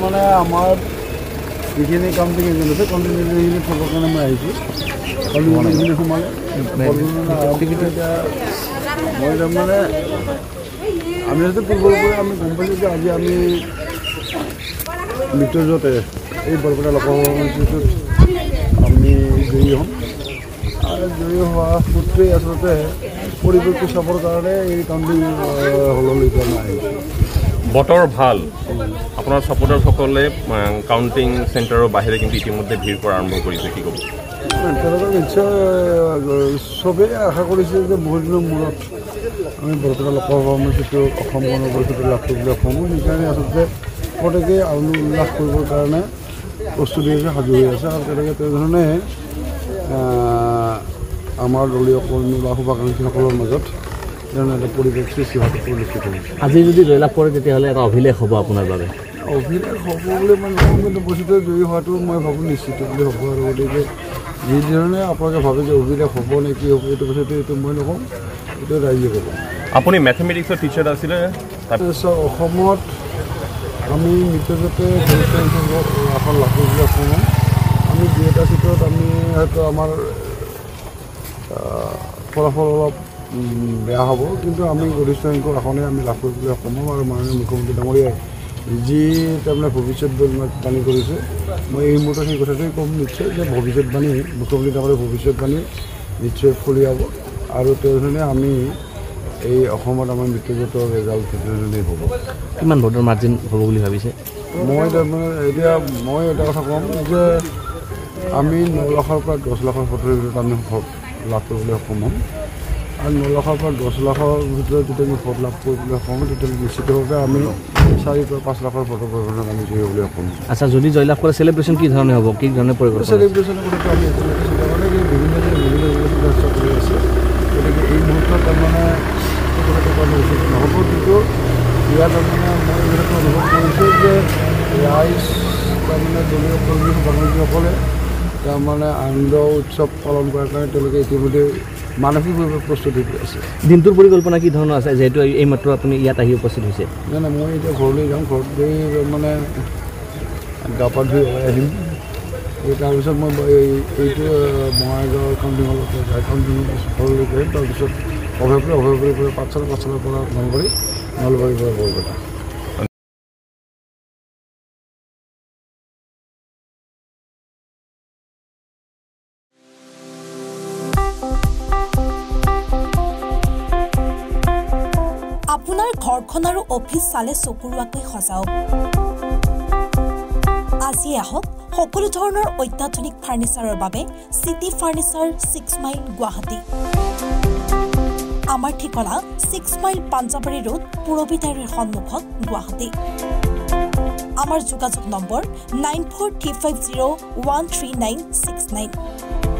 মানে আমাৰ যিখিনি কাউণ্টিং এজেণ্ট আছে কাউণ্টিং এজেণ্টখিনি থবৰ কাৰণে মই আহিছোঁ কাউণ্টিং সোমালে মই তাৰমানে আমি হয়তো পূৰ্বৰ পৰা আমি গম পাইছোঁ যে আজি আমি মৃত্যুজতে এই বৰপেটা লোকসভা সমষ্টিটোত আমি জয়ী হ'ম আৰু জয়ী হোৱা সূত্ৰে আচলতে পৰিৱেশটো চাবৰ কাৰণে এই কাউণ্টিং হললৈকে আমি আহিছোঁ। বতৰ ভাল আপোনাৰ ছাপোৰ্টাৰসকলে কাউণ্টিং চেণ্টাৰৰ বাহিৰে কিন্তু ইতিমধ্যে ভিৰ কৰা আৰম্ভ কৰিছে কি ক'ব? তেওঁলোকে নিশ্চয় চবেই আশা কৰিছে যে বহুত দিনৰ মূৰত আমি বৰপেটা লোকসভা সমষ্টিটো অসম গণ পৰিষদে লাভ কৰিবলৈ সক্ষম হ'ম। সেইকাৰণে আচলতে প্ৰত্যেকেই আনন্দ উল্লাস কৰিবৰ কাৰণে প্ৰস্তুতি হৈছে, সাজু হৈ আছে আৰু তেনেকৈ তেনেধৰণে আমাৰ দলীয় কৰ্মী বা শুভাকাংক্ষীসকলৰ মাজত এটা পৰিৱেশ সৃষ্টি হোৱাটো পৰিলক্ষিত হৈছে। আজি যদি জয়লাভ কৰে তেতিয়াহ'লে এটা অভিলেখ হ'ব আপোনাৰ বাবে? অভিলেখ হ'ব বুলি মানে নকওঁ, কিন্তু বস্তুটো জয়ী হোৱাটো মই ভাবোঁ নিশ্চিত বুলি হ'ব আৰু গতিকে যিধৰণে আপোনালোকে ভাবে যে অভিলেখ হ'ব নে কি হ'ব এইটো বস্তুটো এইটো মই নকওঁ, এইটো ৰাইজে ক'ব। আপুনি মেথমেটিক্সৰ টিচাৰ আছিলে অসমত আমি মৃত্যুজতে আসন লাভ কৰিবলৈ সক্ষম হ'ম। আমি দুই এটা চিটত আমি হয়তো আমাৰ ফলাফল অলপ বেয়া হ'ব, কিন্তু আমি গৰিষ্ঠ সংখ্যক আসনে আমি লাভ কৰিবলৈ সক্ষম হ'ম আৰু মাননীয় মুখ্যমন্ত্ৰী ডাঙৰীয়াই যি তাৰমানে ভৱিষ্যতবাণী কৰিছে মই এই মুহূৰ্তত সেই কথাটোৱেই ক'ম নিশ্চয় যে ভৱিষ্যতবাণী মুখ্যমন্ত্ৰী ডাঙৰীয়াৰ ভৱিষ্যতবাণী নিশ্চয় ফলিয়াব আৰু তেনেধৰণে আমি এই অসমত আমাৰ মৃত্যুজত ৰেজাল্ট তেনেধৰণেই হ'ব। কিমান ভোটৰ মাৰ্জিন হ'ব বুলি ভাবিছে? মই তাৰমানে এতিয়া মই এটা কথা ক'ম যে আমি 9 লাখৰ পৰা 10 লাখৰ ভোটৰ ভিতৰত আমি ভোট লাভ কৰিবলৈ সক্ষম হ'ম আৰু 9 লাখৰ পৰা 10 লাখৰ ভিতৰত যেতিয়া আমি ভোট লাভ কৰিবলৈ সক্ষম হ'ম তেতিয়াহ'লে নিশ্চিতভাৱে আমি 4 পৰা 5 লাখৰ ভোটৰ পৰিমাণত আমি জয়ী হ'বলৈ সক্ষম হ'ম। আচ্ছা, যদি জয়লাভ কৰে চেলিব্ৰেশ্যন কি ধৰণে হ'ব, কি ধৰণে পৰিৱেশ? চেলিব্ৰেশ্যনৰ কথাটো আমি এতিয়ালৈকে চিন্তা কৰা নাই, কিন্তু বিভিন্ন ব্যৱস্থা কৰি আছে, গতিকে এই মুহূৰ্তত তাৰমানে কথাটো কোৱাটো উচিত নহ'ব, কিন্তু ইয়াত তাৰমানে মই এই কথাটো অনুভৱ কৰিছোঁ যে ৰাইজ তাৰমানে দলীয় কৰ্মী শুভাকাংক্ষীসকলে তাৰমানে আনন্দ উৎসৱ পালন কৰাৰ কাৰণে তেওঁলোকে ইতিমধ্যে মানসিকভাৱে প্ৰস্তুতি হৈ আছে। দিনটোৰ পৰিকল্পনা কি ধৰণৰ আছে, যিহেতু এইমাত্ৰ আপুনি ইয়াত আহি উপস্থিত হৈছে? নাই নাই, মই এতিয়া ঘৰলৈ যাম, ঘৰত গৈ মানে গা পা ধুই ওলাই আহিম। তাৰপিছত মই এইটো বঙাইগাঁও কাউণ্টিং হলত যাই কাউণ্টিং ঘৰলৈ গৈ তাৰপিছত অভয়পুৰীৰ পৰা পাঠশালাৰ পৰা নলবাৰীৰ পৰা বৰপেটা। আপোনাৰ ঘৰখন আৰু অফিচ চালে চকুৰোৱাকৈ সজাওক। আজি আহক সকলো ধৰণৰ অত্যাধুনিক ফাৰ্নিচাৰৰ বাবে চিটি ফাৰ্নিচাৰ 6 মাইল গুৱাহাটী। আমাৰ ঠিকনা 6 মাইল পাঞ্জাবাৰী ৰোড পুৰবিতাৰীৰ সন্মুখত গুৱাহাটী। আমাৰ যোগাযোগ নম্বৰ 9435013969।